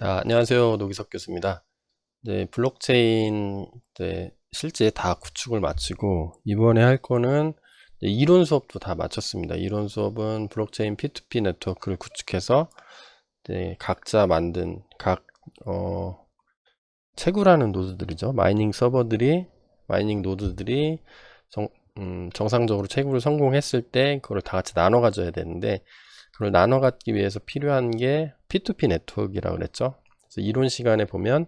자, 안녕하세요. 노기석 교수입니다. 블록체인 실제 다 구축을 마치고 이번에 할 거는 이론 수업도 다 마쳤습니다. 이론 수업은 블록체인 P2P 네트워크를 구축해서 각자 만든 채굴하는 노드들이죠. 마이닝 노드들이 정상적으로 채굴을 성공했을 때 그걸 다 같이 나눠 가져야 되는데, 그걸 나눠 갖기 위해서 필요한 게 P2P 네트워크라고 그랬죠. 그래서 이론 시간에 보면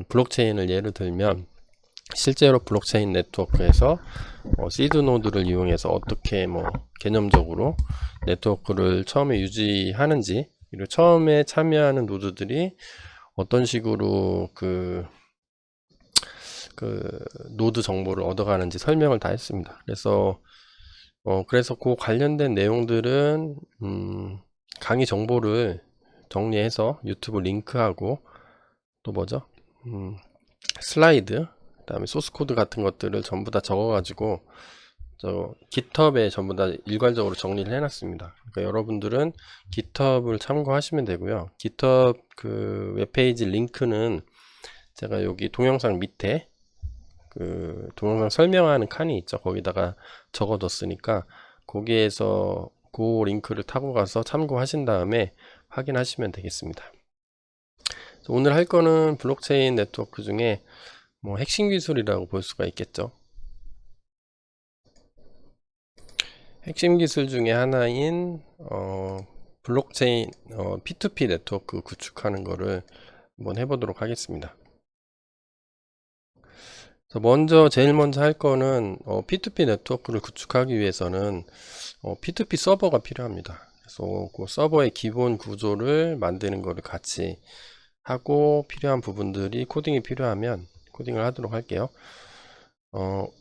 블록체인을 예를 들면, 실제로 블록체인 네트워크에서 시드 노드를 이용해서 어떻게 개념적으로 네트워크를 처음에 유지하는지, 그리고 처음에 참여하는 노드들이 어떤 식으로 그 노드 정보를 얻어가는지 설명을 다 했습니다. 그래서 그 관련된 내용들은 강의 정보를 정리해서 유튜브 링크하고, 또 뭐죠? 슬라이드, 그다음에 소스 코드 같은 것들을 전부 다 적어가지고 GitHub에 전부 다 일괄적으로 정리를 해놨습니다. 그러니까 여러분들은 GitHub을 참고하시면 되고요. GitHub 그 웹페이지 링크는 제가 여기 동영상 밑에 그 동영상 설명하는 칸이 있죠. 거기다가 적어뒀으니까 거기에서 그 링크를 타고 가서 참고하신 다음에 확인하시면 되겠습니다. 오늘 할 거는 블록체인 네트워크 중에 핵심 기술이라고 볼 수가 있겠죠. 핵심 기술 중에 하나인 블록체인 P2P 네트워크 구축하는 거를 한번 해보도록 하겠습니다. 제일 먼저 할 거는 P2P 네트워크를 구축하기 위해서는 P2P 서버가 필요합니다. 그래서 그 서버의 기본 구조를 만드는 거를 같이 하고, 필요한 부분들이 코딩이 필요하면 코딩을 하도록 할게요.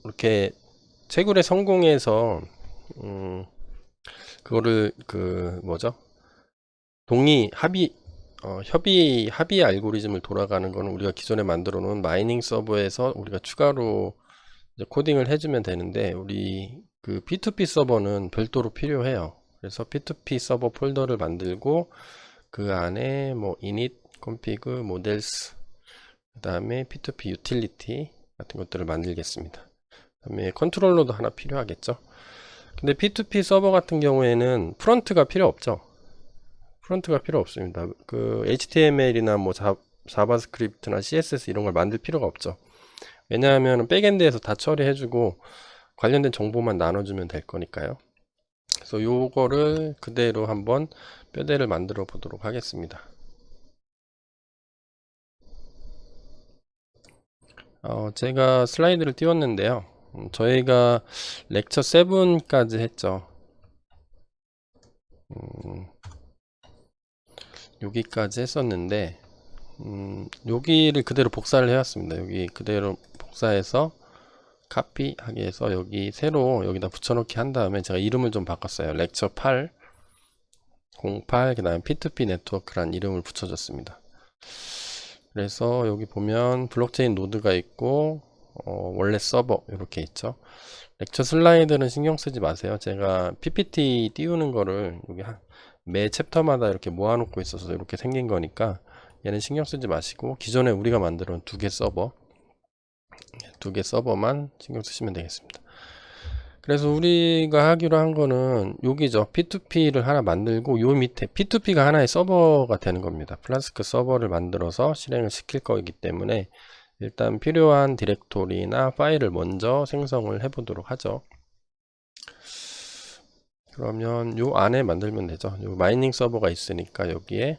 이렇게 채굴에 성공해서 그거를 협의 알고리즘을 돌아가는 거는 우리가 기존에 만들어 놓은 마이닝 서버에서 우리가 추가로 이제 코딩을 해주면 되는데, 우리 그 P2P 서버는 별도로 필요해요. 그래서 P2P 서버 폴더를 만들고 그 안에 init, config, models, 그 다음에 P2P utility 같은 것들을 만들겠습니다. 그 다음에 컨트롤러도 하나 필요하겠죠. 근데 P2P 서버 같은 경우에는 프론트가 필요 없죠. 프론트가 필요 없습니다. 그 HTML이나 자바스크립트나 CSS 이런 걸 만들 필요가 없죠. 왜냐하면 백엔드에서 다 처리해주고 관련된 정보만 나눠주면 될 거니까요. 그래서 요거를 그대로 한번 뼈대를 만들어 보도록 하겠습니다. 제가 슬라이드를 띄웠는데요. 저희가 렉처 7까지 했죠. 여기까지 했었는데, 여기를 그대로 복사를 해왔습니다. 여기 그대로 복사해서 카피하기 해서 여기 새로 여기다 붙여넣기 한 다음에 제가 이름을 좀 바꿨어요. 렉처 8 08, 그 다음에 P2P 네트워크란 이름을 붙여줬습니다. 그래서 여기 보면 블록체인 노드가 있고 원래 서버 이렇게 있죠. 렉처 슬라이드는 신경 쓰지 마세요. 제가 PPT 띄우는 거를 여기 매 챕터마다 이렇게 모아놓고 있어서 이렇게 생긴 거니까 얘는 신경 쓰지 마시고, 기존에 우리가 만들어 놓은 두 개 서버만 신경 쓰시면 되겠습니다. 그래서 우리가 하기로 한 거는 여기죠. P2P를 하나 만들고 요 밑에 P2P가 하나의 서버가 되는 겁니다. 플라스크 서버를 만들어서 실행을 시킬 거이기 때문에 일단 필요한 디렉토리나 파일을 먼저 생성을 해 보도록 하죠. 그러면 요 안에 만들면 되죠. 요 마이닝 서버가 있으니까 여기에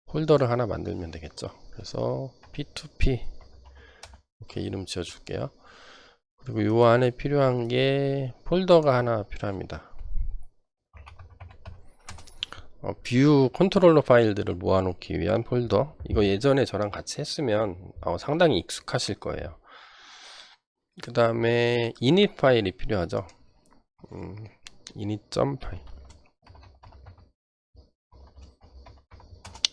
폴더를 하나 만들면 되겠죠. 그래서 P2P 이렇게 이름 지어 줄게요. 그리고 요 안에 필요한 게 폴더가 하나 필요합니다. 뷰 컨트롤러 파일들을 모아놓기 위한 폴더. 이거 예전에 저랑 같이 했으면 상당히 익숙하실 거예요. 그 다음에 init 파일이 필요하죠. init.파일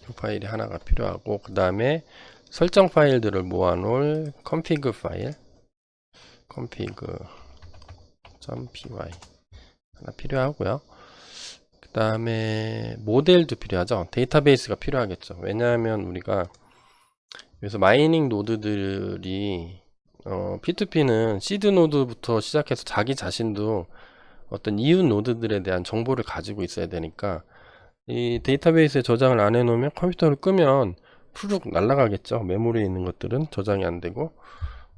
이 파일이 하나가 필요하고, 그 다음에 설정 파일들을 모아놓을 config 파일 config.py 하나 필요하고요. 그 다음에 모델도 필요하죠. 데이터베이스가 필요하겠죠. 왜냐하면 우리가 그래서 마이닝 노드들이 P2P는 시드 노드부터 시작해서 자기 자신도 어떤 이웃 노드들에 대한 정보를 가지고 있어야 되니까 이 데이터베이스에 저장을 안 해놓으면 컴퓨터를 끄면 푸르륵 날아가겠죠. 메모리에 있는 것들은 저장이 안 되고.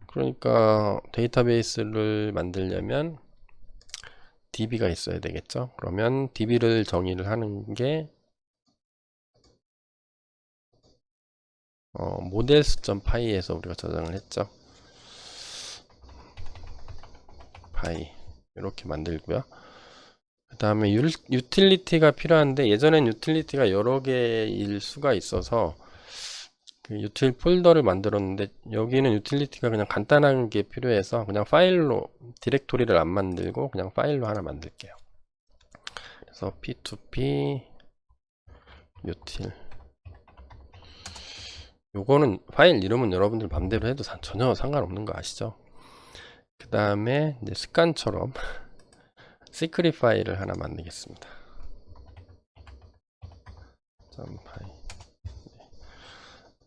그러니까 데이터베이스를 만들려면 DB가 있어야 되겠죠. 그러면 DB를 정의를 하는 게 models.py에서 우리가 저장을 했죠. py 이렇게 만들고요. 그 다음에 유틸리티가 필요한데 예전엔 유틸리티가 여러 개일 수가 있어서 그 유틸 폴더를 만들었는데 여기는 유틸리티가 그냥 간단한 게 필요해서 그냥 파일로 디렉토리를 안 만들고 그냥 파일로 하나 만들게요. 그래서 p2p 유틸 요거는 파일 이름은 여러분들 맘대로 해도 전혀 상관없는 거 아시죠? 그 다음에 이제 습관처럼 시크릿 파일을 하나 만들겠습니다. 파일.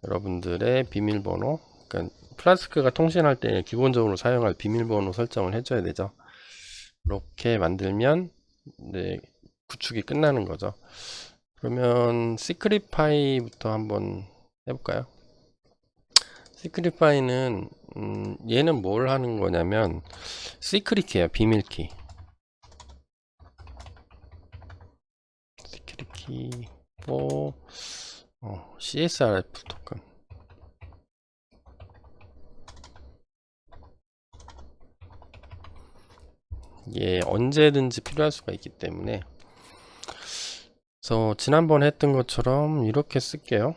여러분들의 비밀번호, 그러니까 플라스크가 통신할 때 기본적으로 사용할 비밀번호 설정을 해줘야 되죠. 이렇게 만들면 네, 구축이 끝나는 거죠. 그러면 시크릿 파이부터 한번 해볼까요? 시크릿 파이는 얘는 뭘 하는 거냐면 시크릿 키예요. 비밀키. 시크릿 키 for CSRF 토큰. 예, 언제든지 필요할 수가 있기 때문에 그래서 지난번에 했던 것처럼 이렇게 쓸게요.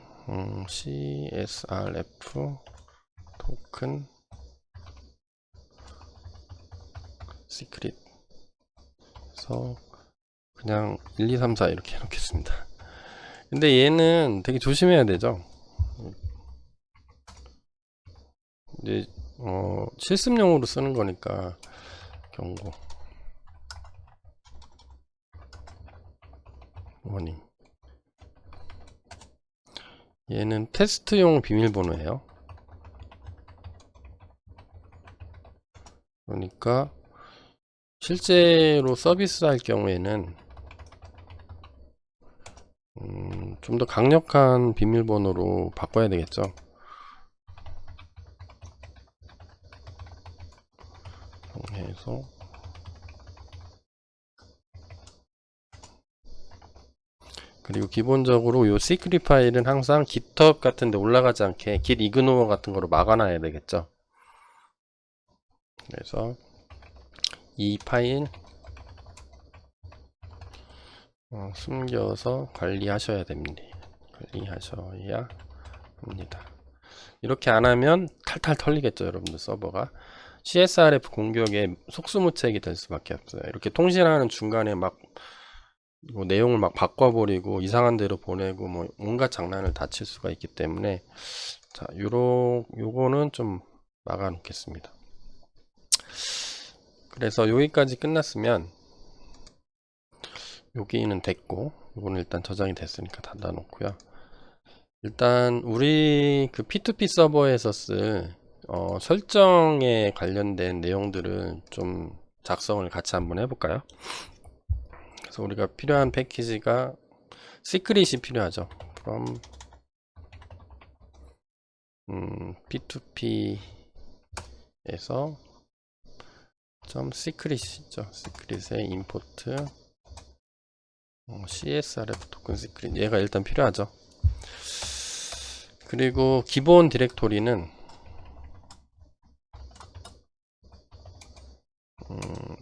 CSRF 토큰 시크릿 그래서 그냥 1, 2, 3, 4 이렇게 해놓겠습니다. 근데 얘는 되게 조심해야 되죠. 이제 실습용으로 쓰는 거니까 경고 워닝. 얘는 테스트용 비밀번호예요. 그러니까 실제로 서비스 할 경우에는 좀 더 강력한 비밀번호로 바꿔야 되겠죠. 해서 그리고 기본적으로 요 시크릿 파일은 항상 GitHub 같은 데 올라가지 않게 git ignore 같은 거로 막아놔야 되겠죠. 그래서 이 파일 숨겨서 관리하셔야 됩니다. 관리하셔야 합니다. 이렇게 안 하면 탈탈 털리겠죠, 여러분들 서버가. CSRF 공격의 속수무책이 될 수밖에 없어요. 이렇게 통신하는 중간에 막 뭐 내용을 막 바꿔버리고 이상한 데로 보내고 뭐 온갖 장난을 다 칠 수가 있기 때문에 자, 요거는 좀 막아 놓겠습니다. 그래서 여기까지 끝났으면 여기는 됐고 이거는 일단 저장이 됐으니까 닫아 놓고요. 일단 우리 그 P2P 서버에서 쓸 설정에 관련된 내용들을 좀 작성을 같이 한번 해볼까요? 그래서 우리가 필요한 패키지가 시크릿이 필요하죠. from P2P에서 .secret이죠. secret에 import CSRF 토큰 시크릿 얘가 일단 필요하죠. 그리고 기본 디렉토리는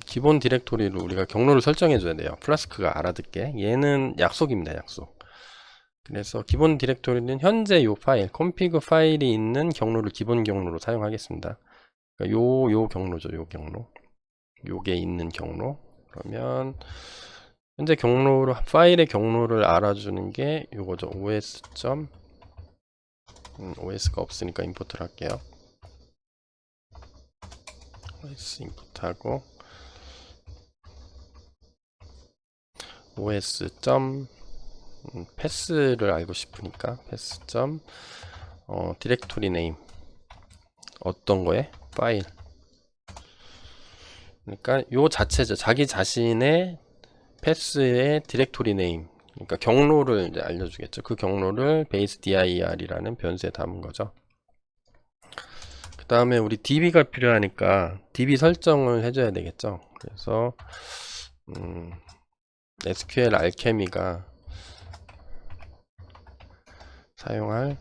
기본 디렉토리를 우리가 경로를 설정해 줘야 돼요. 플라스크가 알아듣게. 얘는 약속입니다. 약속. 그래서 기본 디렉토리는 현재 요 파일 config 파일이 있는 경로를 기본 경로로 사용하겠습니다. 그러니까 요 경로죠. 요 경로. 요게 있는 경로. 그러면 현재 경로로 파일의 경로를 알아주는 게 요거죠. OS가 없으니까 임포트를 할게요. OS 임포트하고 os. 패스를 알고 싶으니까 패스. 디렉토리 네임 어떤 거에 파일. 그러니까 요 자체죠. 자기 자신의 패스의 디렉토리 네임. 그러니까 경로를 이제 알려주겠죠. 그 경로를 base dir이라는 변수에 담은 거죠. 그 다음에 우리 db가 필요하니까 db 설정을 해줘야 되겠죠. 그래서 SQL 알케미가 사용할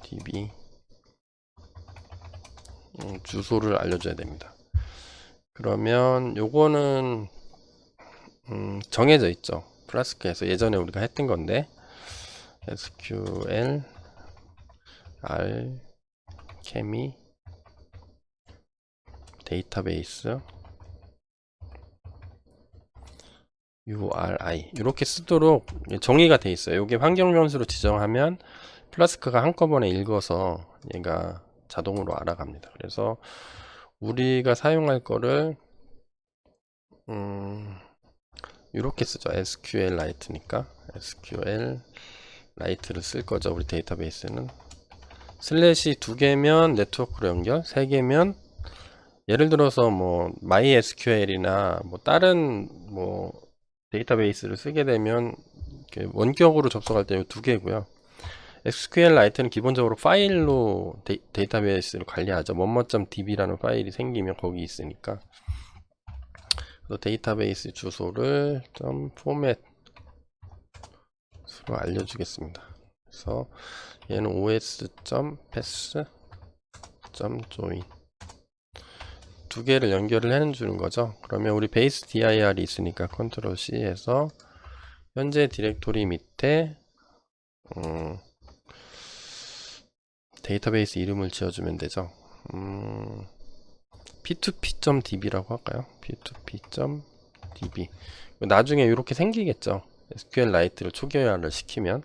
db 주소를 알려줘야 됩니다. 그러면 요거는 정해져 있죠. 플라스크에서 예전에 우리가 했던 건데 SQL 알케미 데이터베이스 URI 이렇게 쓰도록 정의가 돼 있어요. 이게 환경 변수로 지정하면 플라스크가 한꺼번에 읽어서 얘가 자동으로 알아갑니다. 그래서 우리가 사용할 거를 이렇게 쓰죠. SQLite니까 SQLite를 쓸 거죠. 우리 데이터베이스는 슬래시 2개면 네트워크로 연결, 3개면 예를 들어서 뭐 MySQL이나 뭐 다른 뭐 데이터베이스를 쓰게 되면 원격으로 접속할 때 2개고요. SQLite는 기본적으로 파일로 데이터베이스를 관리하죠. 뭐뭐.db라는 파일이 생기면 거기 있으니까. 데이터베이스 주소를 .format으로 알려주겠습니다. 그래서 얘는 os.pass.join 2개를 연결을 해주는 거죠. 그러면 우리 base dir이 있으니까 컨트롤 C 해서 현재 디렉토리 밑에 데이터베이스 이름을 지어주면 되죠. p2p.db라고 할까요? p2p.db 나중에 이렇게 생기겠죠. SQLite를 초기화를 시키면.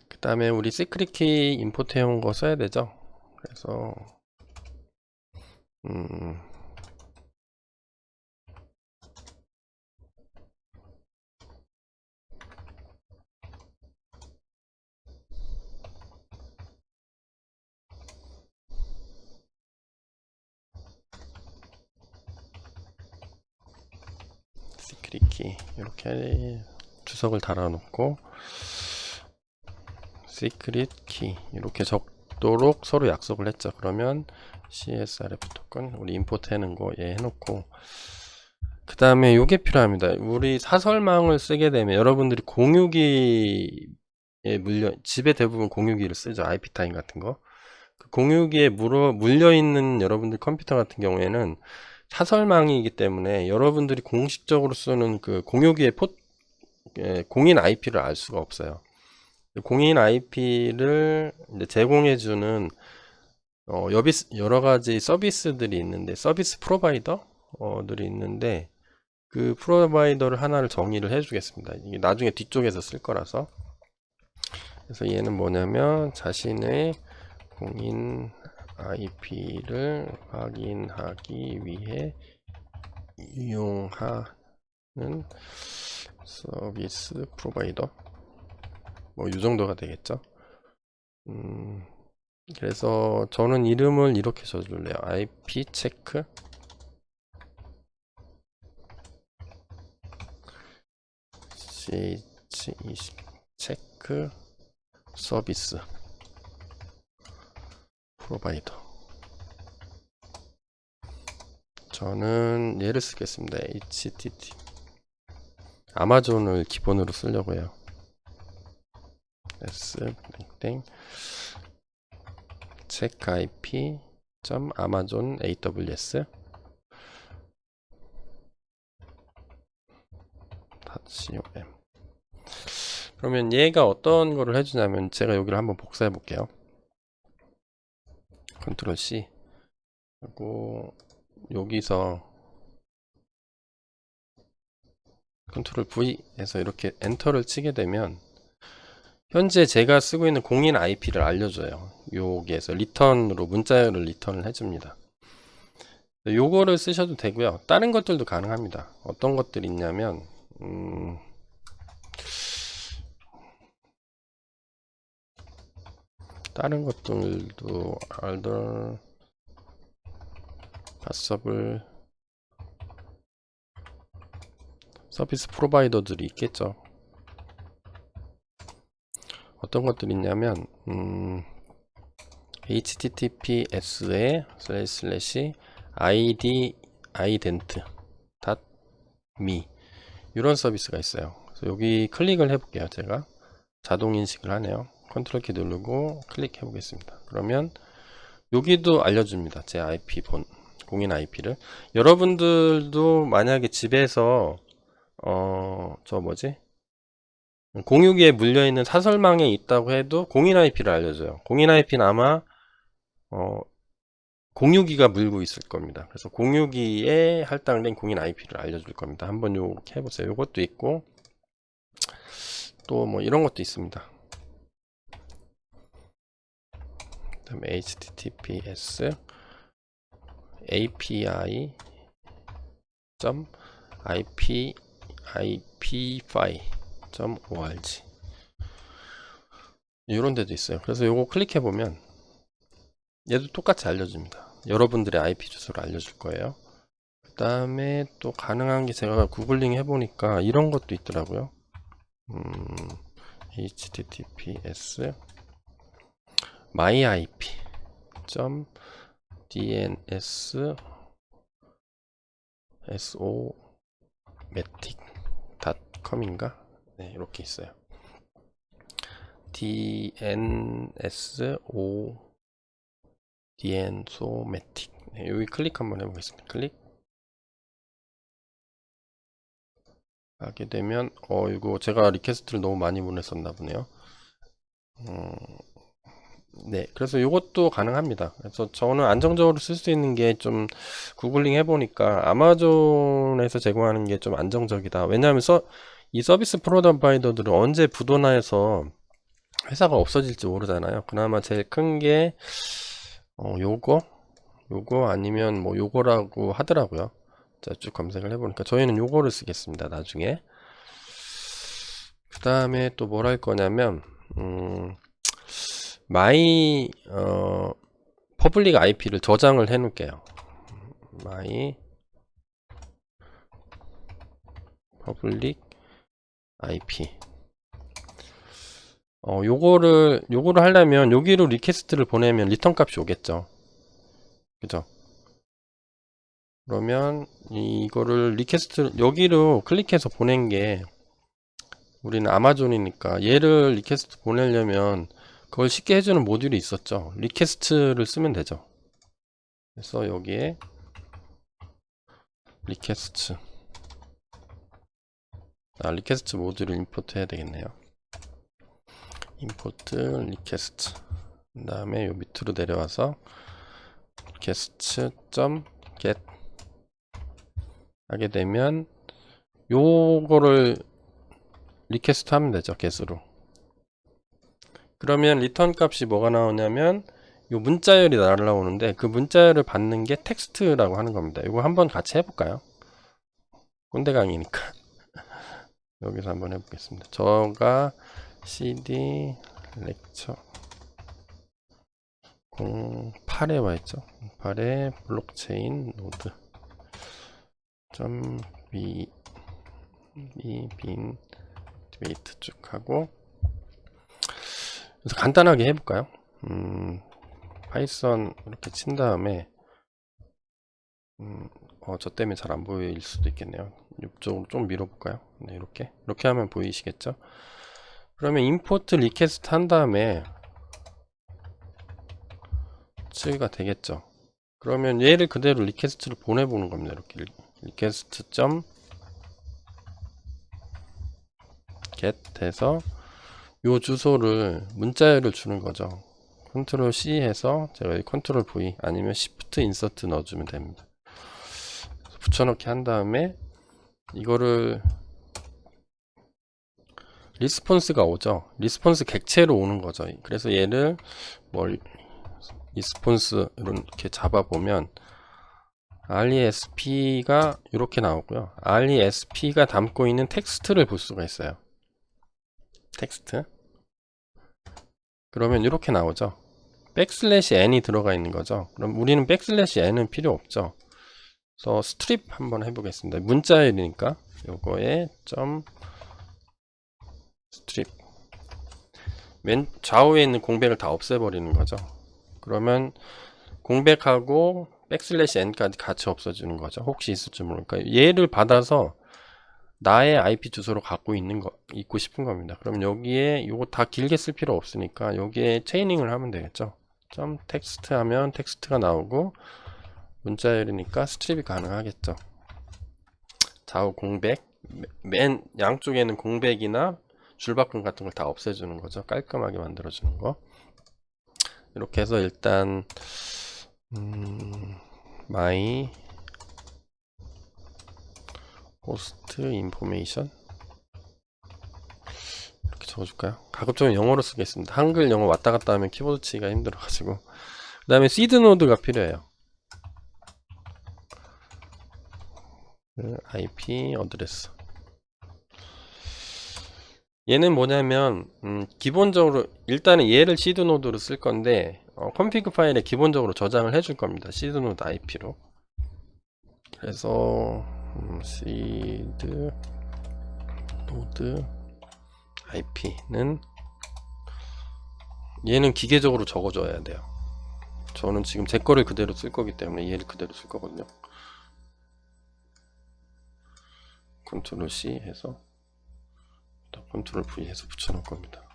그 다음에 우리 시크릿 키 임포트 해온 거 써야 되죠. 그래서 시크릿 키 이렇게 주석을 달아놓고 시크릿 키 이렇게 적도록 서로 약속을 했죠. 그러면 CSRF 토큰 우리 임포트 해놓은 거 얘 해놓고 그 다음에 요게 필요합니다. 우리 사설망을 쓰게 되면 여러분들이 공유기에 집에 대부분 공유기를 쓰죠. IP타임 같은 거. 그 공유기에 물려있는 여러분들 컴퓨터 같은 경우에는 사설망이기 때문에 여러분들이 공식적으로 쓰는 그 공유기의 공인 IP를 알 수가 없어요. 공인 IP를 제공해주는 여러 가지 서비스들이 있는데 서비스 프로바이더들이 있는데 그 프로바이더를 하나를 정의를 해주겠습니다. 이게 나중에 뒤쪽에서 쓸 거라서. 그래서 얘는 뭐냐면 자신의 공인 IP를 확인하기 위해 이용하는 서비스 프로바이더 뭐 이 정도가 되겠죠. 그래서 저는 이름을 이렇게 써줄래요. IP 체크 체크 서비스 프로바이더. 저는 얘를 쓰겠습니다. HTTP 아마존을 기본으로 쓰려고 해요. s check IP amazon aws .com. 그러면 얘가 어떤 거를 해주냐면 제가 여기를 한번 복사해 볼게요. 컨트롤 C 그리고 여기서 컨트롤 V 해서 이렇게 엔터를 치게 되면 현재 제가 쓰고 있는 공인 IP를 알려줘요. 여기에서 리턴으로 문자열을 리턴을 해줍니다. 요거를 쓰셔도 되고요. 다른 것들도 가능합니다. 어떤 것들이 있냐면 다른 것들도 알더 파서블 서비스 프로바이더들이 있겠죠. 어떤 것들이 있냐면 https에 ident.me 이런 서비스가 있어요. 그래서 여기 클릭을 해볼게요. 제가 자동 인식을 하네요. 컨트롤 키 누르고 클릭해 보겠습니다. 그러면 여기도 알려줍니다. 제 IP 공인 IP를. 여러분들도 만약에 집에서 저 뭐지? 공유기에 물려있는 사설망에 있다고 해도 공인 IP를 알려줘요. 공인 IP는 아마 공유기가 물고 있을 겁니다. 그래서 공유기에 할당된 공인 IP를 알려줄 겁니다. 한번 요렇게 해보세요. 요것도 있고 또 뭐 이런 것도 있습니다. 그다음에 https api ipfi.org 이런 데도 있어요. 그래서 요거 클릭해 보면 얘도 똑같이 알려줍니다. 여러분들의 IP 주소를 알려줄 거예요. 그 다음에 또 가능한 게 제가 구글링 해보니까 이런 것도 있더라고요. https myip.dnsomatic.com인가? 네, 이렇게 있어요. dnsomatic. 네, 여기 클릭 한번 해보겠습니다. 클릭 하게 되면 이거 제가 리퀘스트를 너무 많이 보냈었나 보네요. 네, 그래서 이것도 가능합니다. 그래서 저는 안정적으로 쓸 수 있는 게 좀 구글링 해보니까 아마존에서 제공하는 게 좀 안정적이다. 왜냐하면 이 서비스 프로바이더들은 언제 부도나해서 회사가 없어질지 모르잖아요. 그나마 제일 큰 게 요거 아니면 뭐 요거라고 하더라고요. 자, 쭉 검색을 해보니까 저희는 요거를 쓰겠습니다. 나중에. 그 다음에 또 뭘 할 거냐면 마이 퍼블릭 IP를 저장을 해 놓을게요. 마이 퍼블릭 IP 요거를 하려면 여기로 리퀘스트를 보내면 리턴 값이 오겠죠. 그죠? 그러면 이거를 리퀘스트 여기로 클릭해서 보낸 게 우리는 아마존이니까 얘를 리퀘스트 보내려면 그걸 쉽게 해주는 모듈이 있었죠. 리퀘스트를 쓰면 되죠. 그래서 여기에 리퀘스트 리퀘스트 모듈을 임포트 해야 되겠네요. 임포트 리퀘스트 그 다음에 요 밑으로 내려와서 request.get 하게 되면 요거를 리퀘스트 하면 되죠. get으로. 그러면 리턴 값이 뭐가 나오냐면 요 문자열이 날라오는데 그 문자열을 받는 게 텍스트라고 하는 겁니다. 이거 한번 같이 해볼까요? 꼰대 강의니까 여기서 한번 해보겠습니다. 저가 cd 렉처 08에 와있죠. 08에 블록체인 노드 bin 데이트 쭉 하고 그래서 간단하게 해볼까요? 파이썬 이렇게 친 다음에 저 때문에 잘 안 보일 수도 있겠네요. 이쪽으로 좀 밀어볼까요? 네, 이렇게 하면 보이시겠죠? 그러면 import request 한 다음에 가 되겠죠. 그러면 얘를 그대로 리퀘스트를 보내보는 겁니다. 이렇게 request.get 해서 요 주소를 문자열을 주는 거죠. 컨트롤 C 해서 제가 이 컨트롤 V 아니면 Shift 인서트 넣어주면 됩니다. 붙여넣기 한 다음에 이거를 리스폰스가 오죠. 리스폰스 객체로 오는 거죠. 그래서 얘를 뭐 리스폰스 이렇게 잡아보면 RESP가 이렇게 나오고요. RESP가 담고 있는 텍스트를 볼 수가 있어요. 텍스트. 그러면 이렇게 나오죠. 백슬래시 n이 들어가 있는 거죠. 그럼 우리는 백슬래시 n은 필요 없죠. 그래서 스트립 한번 해보겠습니다. 문자열이니까 요거에 점 스트립. 맨 좌우에 있는 공백을 다 없애버리는 거죠. 그러면 공백하고 백슬래시 n까지 같이 없어지는 거죠. 혹시 있을지 모르니까 얘를 받아서 나의 IP 주소로 갖고 있고 싶은 겁니다. 그럼 여기에 이거 다 길게 쓸 필요 없으니까 여기에 체이닝을 하면 되겠죠. 점 텍스트 하면 텍스트가 나오고 문자열이니까 스트립이 가능하겠죠. 좌우 공백, 맨 양쪽에는 공백이나 줄바꿈 같은 걸 다 없애주는 거죠. 깔끔하게 만들어주는 거. 이렇게 해서 일단 my host information 이렇게 적어줄까요? 가급적이면 영어로 쓰겠습니다. 한글 영어 왔다 갔다 하면 키보드 치기가 힘들어가지고. 그 다음에 시드 노드가 필요해요. IP 어드레스. 얘는 뭐냐면 기본적으로 일단은 얘를 시드 노드로 쓸 건데 config 파일에 기본적으로 저장을 해줄 겁니다. 시드 노드 IP로. 그래서 시드 노드 IP는 얘는 기계적으로 적어줘야 돼요. 저는 지금 제 거를 그대로 쓸 거기 때문에 얘를 그대로 쓸 거거든요. 컨트롤 C 해서 컨트롤 V 해서 붙여놓을 겁니다.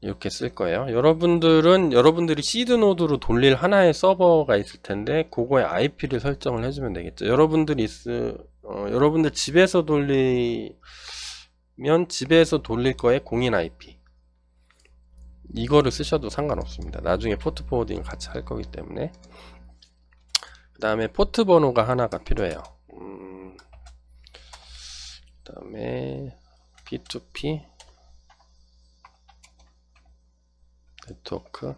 이렇게 쓸 거예요. 여러분들이 시드 노드로 돌릴 하나의 서버가 있을 텐데 그거의 IP를 설정을 해주면 되겠죠. 여러분들 집에서 돌릴 거에 공인 IP 이거를 쓰셔도 상관없습니다. 나중에 포트 포워딩을 같이 할 거기 때문에. 그 다음에 포트 번호가 하나가 필요해요. 그 다음에 P2P 네트워크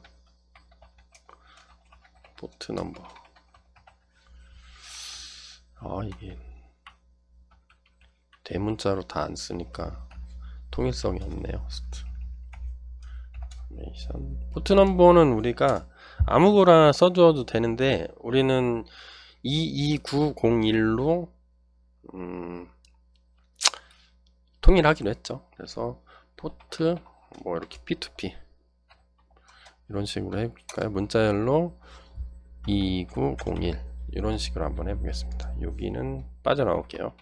포트 넘버. 이게 대문자로 다 안 쓰니까 통일성이 없네요. 포트 넘버는 우리가 아무거나 써줘도 되는데 우리는 22901로 통일하기로 했죠. 그래서 포트 뭐 이렇게 P2P 이런 식으로 해볼까요? 문자열로 22901 이런 식으로 한번 해보겠습니다. 여기는 빠져나올게요.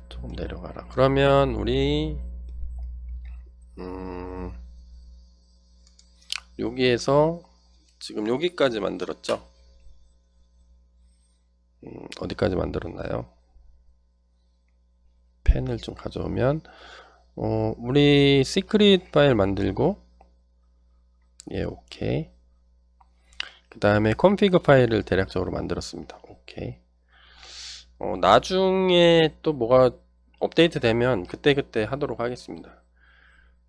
조금 내려가라. 그러면 우리 여기에서 지금 여기까지 만들었죠. 어디까지 만들었나요? 펜을 좀 가져오면 우리 시크릿 파일 만들고 오케이. 그 다음에 config 파일을 대략적으로 만들었습니다. 오케이. 나중에 또 뭐가 업데이트 되면 그때그때 하도록 하겠습니다.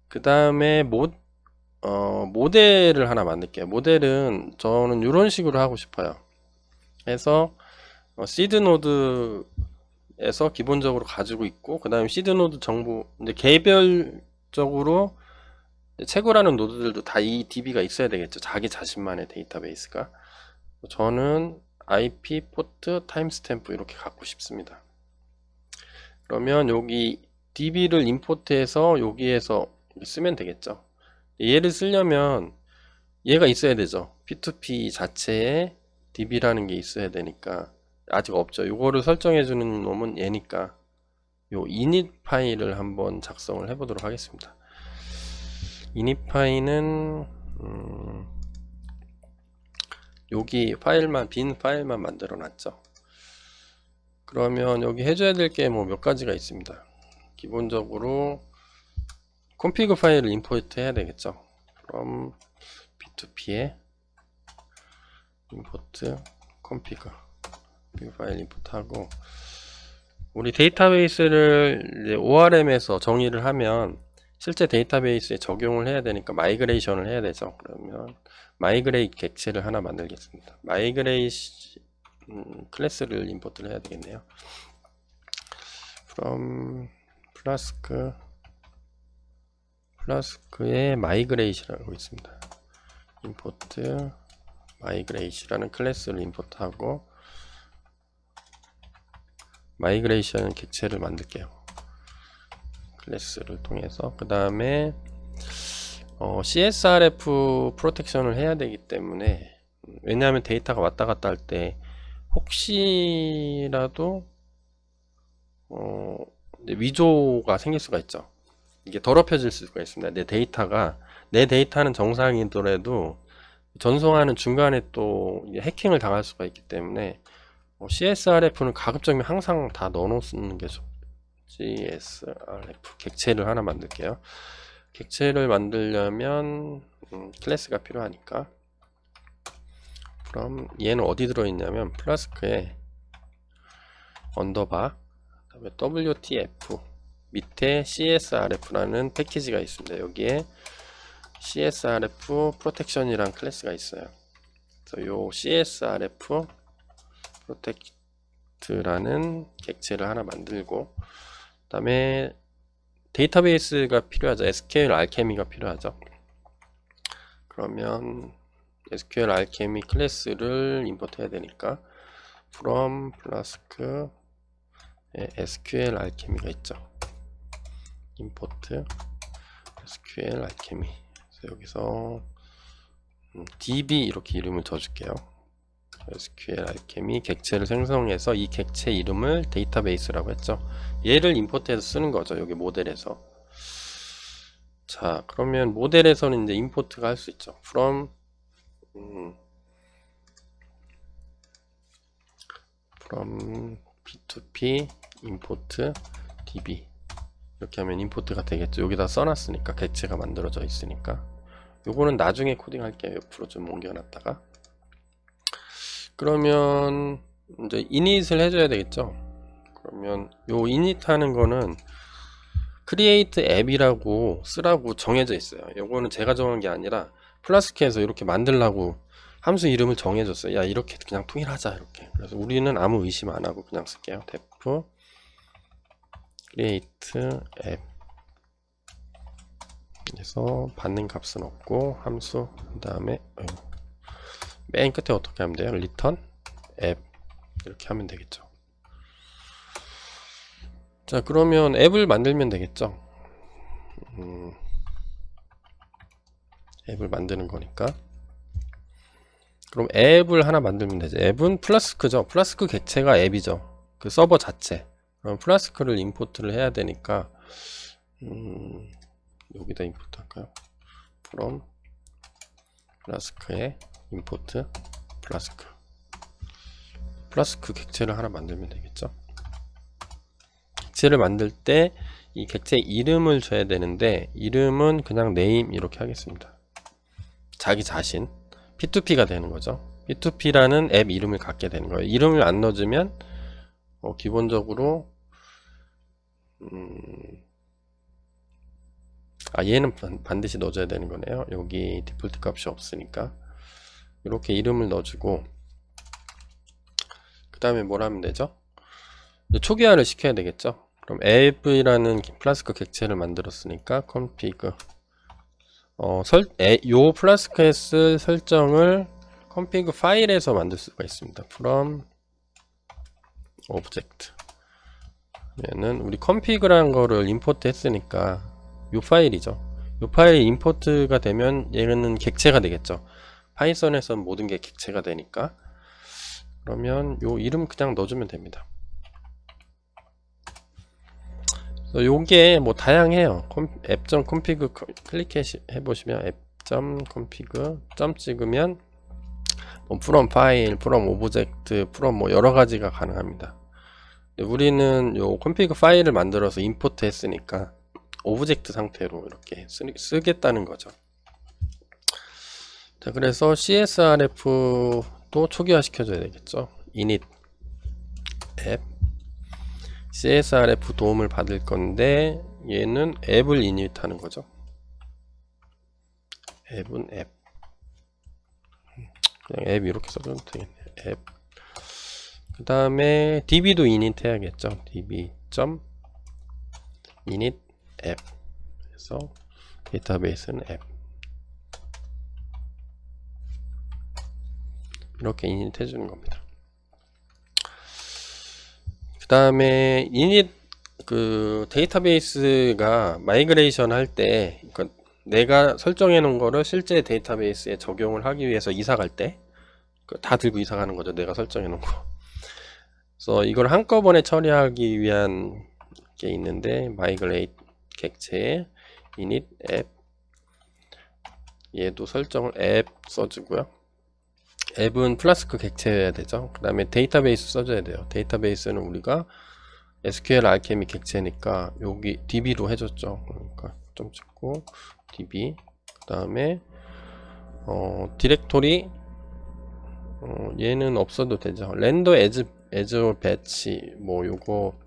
그 다음에 모델을 하나 만들게요. 모델은 저는 이런 식으로 하고 싶어요. 해서 시드 노드에서 기본적으로 가지고 있고, 그 다음에 시드 노드 정보, 이제 개별적으로 채굴하는 노드들도 다 이 DB가 있어야 되겠죠. 자기 자신만의 데이터베이스가. 저는 IP, 포트, 타임스탬프 이렇게 갖고 싶습니다. 그러면 여기 DB를 임포트해서 여기에서 쓰면 되겠죠. 얘를 쓰려면 얘가 있어야 되죠. P2P 자체에 DB라는 게 있어야 되니까 아직 없죠. 이거를 설정해 주는 놈은 얘니까 요 init 파일을 한번 작성을 해 보도록 하겠습니다. init 파일은 여기 파일만 빈 파일만 만들어 놨죠. 그러면 여기 해줘야 될 게 뭐 몇 가지가 있습니다. 기본적으로 config 파일을 임포트 해야 되겠죠. 그럼 P2P에 import config 파일 임포트하고, 우리 데이터베이스를 이제 ORM에서 정의를 하면 실제 데이터베이스에 적용을 해야 되니까 마이그레이션을 해야 되죠. 그러면 마이그레이트 객체를 하나 만들겠습니다. 마이그레이션 클래스를 임포트를 해야 되겠네요. from 플라스크의 마이그레이션이라고 있습니다. 임포트 마이그레이션이라는 클래스를 임포트하고 마이그레이션 객체를 만들게요. 클래스를 통해서 그 다음에 CSRF 프로텍션을 해야 되기 때문에, 왜냐하면 데이터가 왔다 갔다 할 때 혹시라도 위조가 생길 수가 있죠. 이게 더럽혀질 수가 있습니다. 내 데이터는 정상이더라도 전송하는 중간에 또 해킹을 당할 수가 있기 때문에 CSRF는 가급적이면 항상 다 넣어놓는 게 좋죠. CSRF 객체를 하나 만들게요. 객체를 만들려면 클래스가 필요하니까, 그럼 얘는 어디 들어있냐면 플라스크에 언더바 그다음에 WTF 밑에 CSRF라는 패키지가 있습니다. 여기에 CSRF 프로텍션이란 클래스가 있어요. 그래서 요 CSRF 프로텍트라는 객체를 하나 만들고, 그 다음에 데이터베이스가 필요하죠. SQL 알케미가 필요하죠. 그러면 SQL 알케미 클래스를 임포트 해야 되니까 from 플라스크 SQL 알케미가 있죠. import SQL 알케미. 그래서 여기서 db 이렇게 이름을 줘줄게요. SQL 알케미 객체를 생성해서 이 객체 이름을 데이터베이스라고 했죠. 얘를 임포트해서 쓰는 거죠. 여기 모델에서. 자, 그러면 모델에서는 이제 임포트가 할 수 있죠. from p2p import db 이렇게 하면 임포트가 되겠죠. 여기다 써놨으니까, 객체가 만들어져 있으니까. 요거는 나중에 코딩 할게요. 옆으로 좀 옮겨놨다가. 그러면 이제 init을 해줘야 되겠죠. 그러면 요 init 하는 거는 create app이라고 쓰라고 정해져 있어요. 요거는 제가 정한 게 아니라 플라스크에서 이렇게 만들라고 함수 이름을 정해줬어요. 야, 이렇게 그냥 통일하자, 이렇게. 그래서 우리는 아무 의심 안 하고 그냥 쓸게요. def create app. 그래서 받는 값은 없고 함수, 그 다음에 맨 끝에 어떻게 하면 돼요? return app 이렇게 하면 되겠죠. 자, 그러면 앱을 만들면 되겠죠. 앱을 만드는 거니까. 그럼 앱을 하나 만들면 되죠. 앱은 플라스크죠. 플라스크 객체가 앱이죠. 그 서버 자체. 그럼 플라스크를 임포트를 해야 되니까 여기다 임포트 할까요? from 플라스크에 임포트 플라스크 객체를 하나 만들면 되겠죠. 객체를 만들 때 이 객체 이름을 줘야 되는데, 이름은 그냥 name 이렇게 하겠습니다. 자기 자신 P2P가 되는 거죠. P2P라는 앱 이름을 갖게 되는 거예요. 이름을 안 넣어주면 기본적으로 얘는 반드시 넣어줘야 되는 거네요. 여기 디폴트 값이 없으니까 이렇게 이름을 넣어주고, 그 다음에 뭘 하면 되죠? 초기화를 시켜야 되겠죠. 그럼 앱이라는 플라스크 객체를 만들었으니까 config 요 플라스크에 쓸 설정을 config 파일에서 만들 수가 있습니다. from object 얘는 우리 config라는 거를 임포트 했으니까 요 파일이죠. 요 파일이 임포트가 되면 얘는 객체가 되겠죠. 파이썬에서는 모든 게 객체가 되니까. 그러면 요 이름 그냥 넣어주면 됩니다. 요게 뭐 다양해요. app.config 클릭해 보시면 app.config 점 찍으면 뭐 from file, from object, from 뭐 여러 가지가 가능합니다. 우리는 요 config 파일을 만들어서 임포트 했으니까 오브젝트 상태로 이렇게 쓰겠다는 거죠. 자, 그래서 CSRF도 초기화 시켜줘야 되겠죠. init app CSRF 도움을 받을 건데 얘는 앱을 이닛하는 거죠. 앱은 앱. 그냥 앱 이렇게 써도 되겠네. 앱. 그 다음에 db도 init 해야겠죠. db.init 앱. 그래서 데이터베이스는 앱. 이렇게 init 해주는 겁니다. 그 다음에 init 그 데이터베이스가 마이그레이션 할 때, 그러니까 내가 설정해 놓은 거를 실제 데이터베이스에 적용을 하기 위해서 이사 갈 때 다 들고 이사 가는 거죠. 내가 설정해 놓은 거. 그래서 이걸 한꺼번에 처리하기 위한 게 있는데 migrate 객체 init 앱, 얘도 설정을 앱 써주고요. 앱은 플라스크 객체여야 되죠. 그 다음에 데이터베이스 써줘야 돼요. 데이터베이스는 우리가 SQL 알케미 객체니까 여기 db로 해줬죠. 그러니까 좀 찍고 db, 그 다음에 디렉토리, 얘는 없어도 되죠. 렌더 에즈 배치, 뭐 요거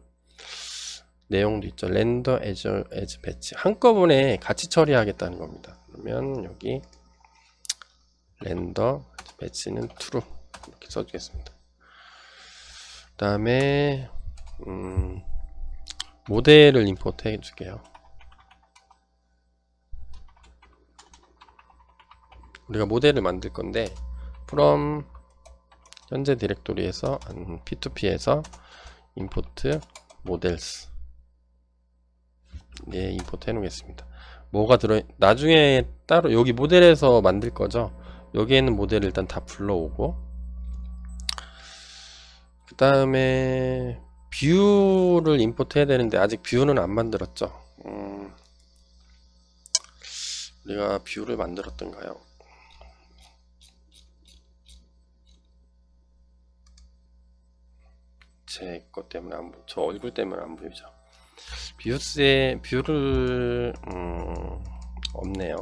내용도 있죠. 렌더 에즈 배치 한꺼번에 같이 처리하겠다는 겁니다. 그러면 여기 렌더 배치는 true 이렇게 써주겠습니다. 그 다음에 모델을 임포트 해줄게요. 우리가 모델을 만들 건데 from 현재 디렉토리에서 p2p에서 import models 임포트 해 놓겠습니다. 뭐가 나중에 따로 여기 모델에서 만들 거죠. 여기에 있는 모델을 일단 다 불러오고, 그 다음에 뷰를 임포트 해야 되는데 아직 뷰는 안 만들었죠. 우리가 뷰를 만들었던가요? 제 것 때문에 저 얼굴 때문에 안 보이죠. 뷰를 없네요.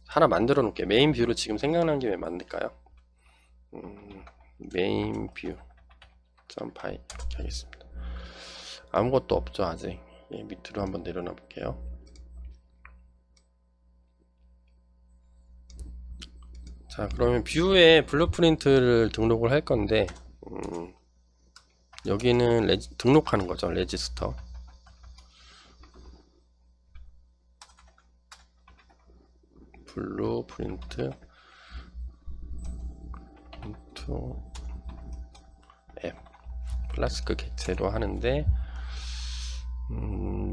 하나 만들어 놓을게요. 메인 뷰를 지금 생각난 김에 만들까요? 메인 뷰 .py 이렇게 하겠습니다. 아무것도 없죠 아직. 밑으로 한번 내려놔 볼게요. 자, 그러면 뷰에 블루프린트를 등록을 할 건데 여기는 등록하는 거죠. 레지스터. 블루프린트 into 앱 플라스크 객체로 하는데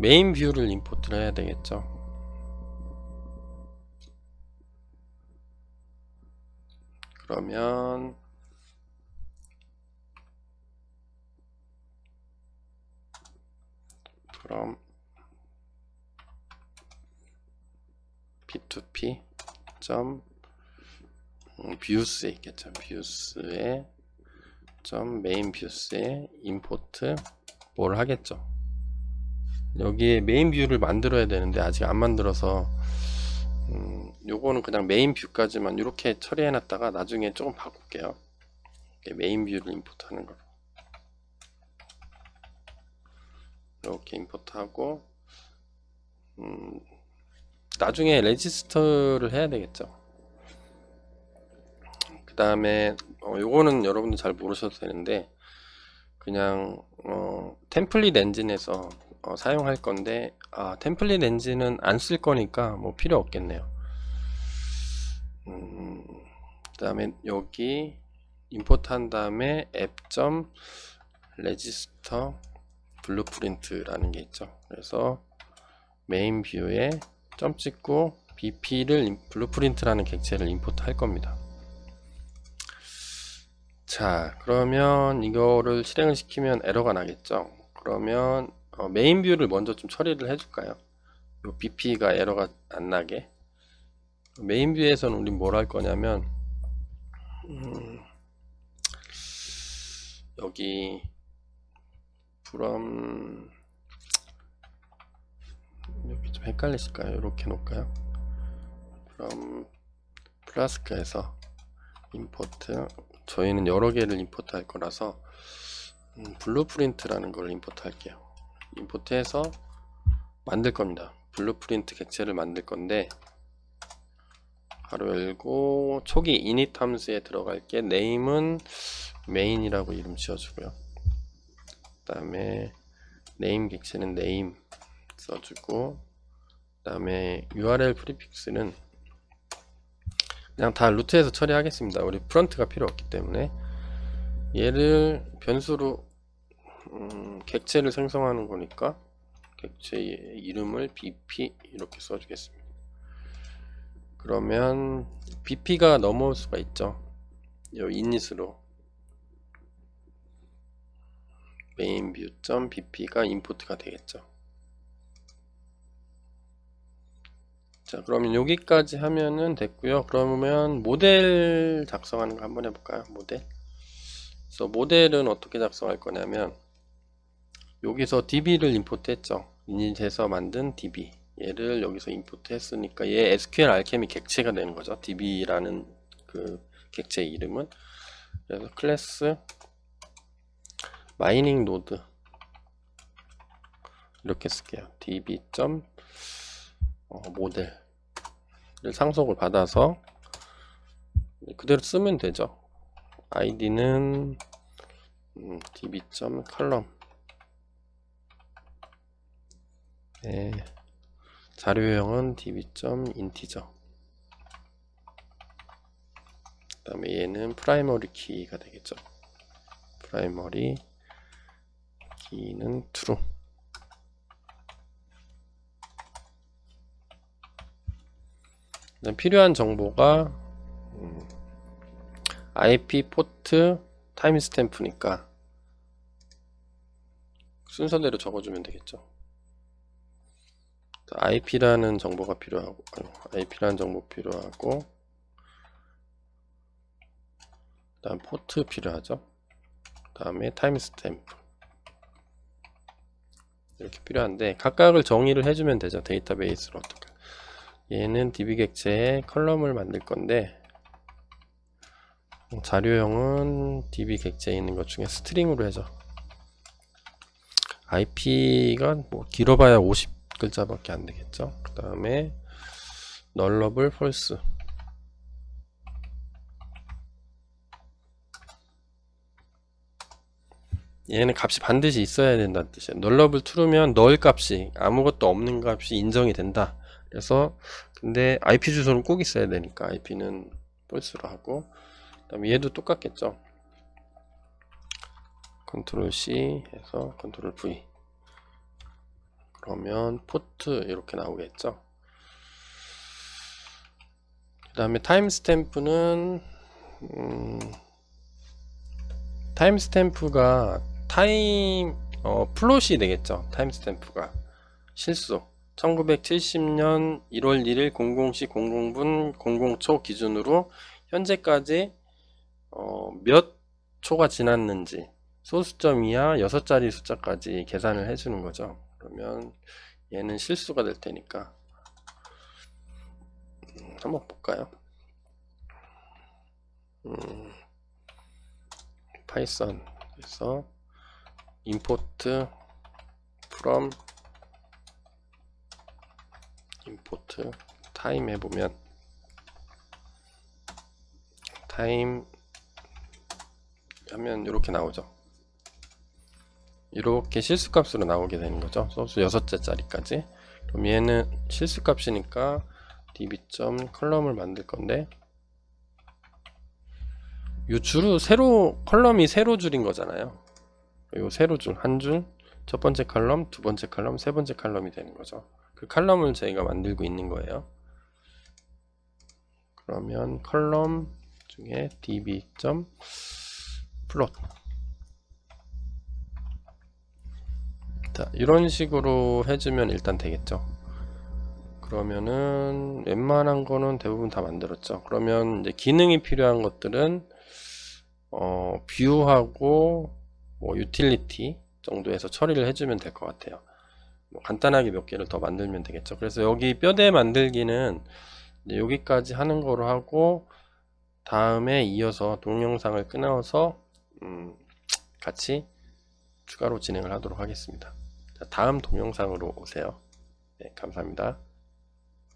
메인 뷰를 임포트를 해야 되겠죠. 그러면 그럼 p2p 점 뷰스에 있겠죠. 뷰스에 점 메인 뷰스에 임포트 뭘 하겠죠. 여기에 메인 뷰를 만들어야 되는데 아직 안 만들어서 요거는 그냥 메인 뷰까지만 이렇게 처리해 놨다가 나중에 조금 바꿀게요. 메인 뷰를 임포트 하는 거로 이렇게 임포트 하고 나중에 레지스터를 해야 되겠죠. 그 다음에 요거는 여러분들 잘 모르셔도 되는데 그냥 템플릿 엔진에서 사용할 건데 템플릿 엔진은 안 쓸 거니까 뭐 필요 없겠네요. 그 다음에 여기 임포트 한 다음에 app.register 블루프린트라는 게 있죠. 그래서 메인 뷰에 점 찍고 bp를 블루프린트라는 객체를 임포트 할 겁니다. 자, 그러면 이거를 실행을 시키면 에러가 나겠죠. 그러면 메인 뷰를 먼저 좀 처리를 해줄까요? 요 bp가 에러가 안 나게. 메인 뷰에서는 우리 뭘 할 거냐면 여기 from 여기 좀 헷갈리실까요? 이렇게 놓을까요? from 플라스크에서 임포트, 저희는 여러 개를 임포트 할 거라서 블루프린트라는 걸 임포트 할게요. 임포트해서 만들 겁니다. 블루프린트 객체를 만들 건데, 바로 열고 초기 init 함수에 들어갈게. name은 main이라고 이름 지어주고요. 그 다음에 name 객체는 name 써주고, 그 다음에 URL 프리픽스는 그냥 다 루트에서 처리하겠습니다. 우리 프런트가 필요 없기 때문에. 얘를 변수로 객체를 생성하는 거니까 객체의 이름을 bp 이렇게 써주겠습니다. 그러면 bp가 넘어올 수가 있죠. 이 init으로 mainview.bp가 임포트가 되겠죠. 자, 그러면 여기까지 하면은 됐고요. 그러면 모델 작성하는 거 한번 해볼까요? 모델. 그래서 모델은 어떻게 작성할 거냐면, 여기서 db를 임포트 했죠. init에서 만든 db. 얘를 여기서 임포트 했으니까 얘 SQL 알케미 객체가 되는 거죠. db라는 그 객체 이름은. 그래서 클래스 마이닝 노드 이렇게 쓸게요. db. 모델을 상속을 받아서 그대로 쓰면 되죠. id는 db.column. 네. 자료형은 db.integer. 그 다음에 얘는 프라이머리 키가 되겠죠. 프라이머리 키는 true. 필요한 정보가 IP, 포트, 타임스탬프니까 순서대로 적어주면 되겠죠. IP라는 정보가 필요하고, IP라는 정보 필요하고, 그 다음 포트 필요하죠. 그 다음에 타임스탬프 이렇게 필요한데, 각각을 정의를 해주면 되죠. 데이터베이스로 어떻게. 얘는 db 객체에 컬럼을 만들 건데, 자료형은 db 객체에 있는 것 중에 스트링으로 해줘. IP가 뭐 길어봐야 50글자밖에 안 되겠죠. 그 다음에 nullable false. 얘는 값이 반드시 있어야 된다는 뜻이에요. nullable true면 null 값이 아무것도 없는 값이 인정이 된다. 그래서 근데 IP 주소는 꼭 있어야 되니까 IP는 false로 하고, 그 다음에 얘도 똑같겠죠. 컨트롤 C 해서 컨트롤 V. 그러면 포트 이렇게 나오겠죠. 그 다음에 타임스탬프는 타임스탬프가 플롯이 되겠죠. 타임스탬프가 실수 1970년 1월 1일 00시 00분 00초 기준으로 현재까지 몇 초가 지났는지 소수점 이하 6자리 숫자까지 계산을 해주는 거죠. 그러면 얘는 실수가 될 테니까 한번 볼까요? 파이썬에서 import from import time 해보면 time 하면 이렇게 나오죠. 이렇게 실수값으로 나오게 되는 거죠. 소수 6자짜리까지. 그럼 얘는 실수값이니까 db.column을 만들 건데, 이 줄은 세로 컬럼이 세로 줄인 거잖아요. 요 세로 줄 한 줄, 첫 번째 컬럼, 두 번째 컬럼, 세 번째 컬럼이 되는 거죠. 그 컬럼을 저희가 만들고 있는 거예요. 그러면 컬럼 중에 db.plot. 자, 이런 식으로 해주면 일단 되겠죠. 그러면은 웬만한 거는 대부분 다 만들었죠. 그러면 이제 기능이 필요한 것들은 뷰하고 뭐 유틸리티 정도에서 처리를 해주면 될 것 같아요. 뭐 간단하게 몇 개를 더 만들면 되겠죠. 그래서 여기 뼈대 만들기는 이제 여기까지 하는 거로 하고, 다음에 이어서 동영상을 끊어서 같이 추가로 진행을 하도록 하겠습니다. 자, 다음 동영상으로 오세요. 네, 감사합니다.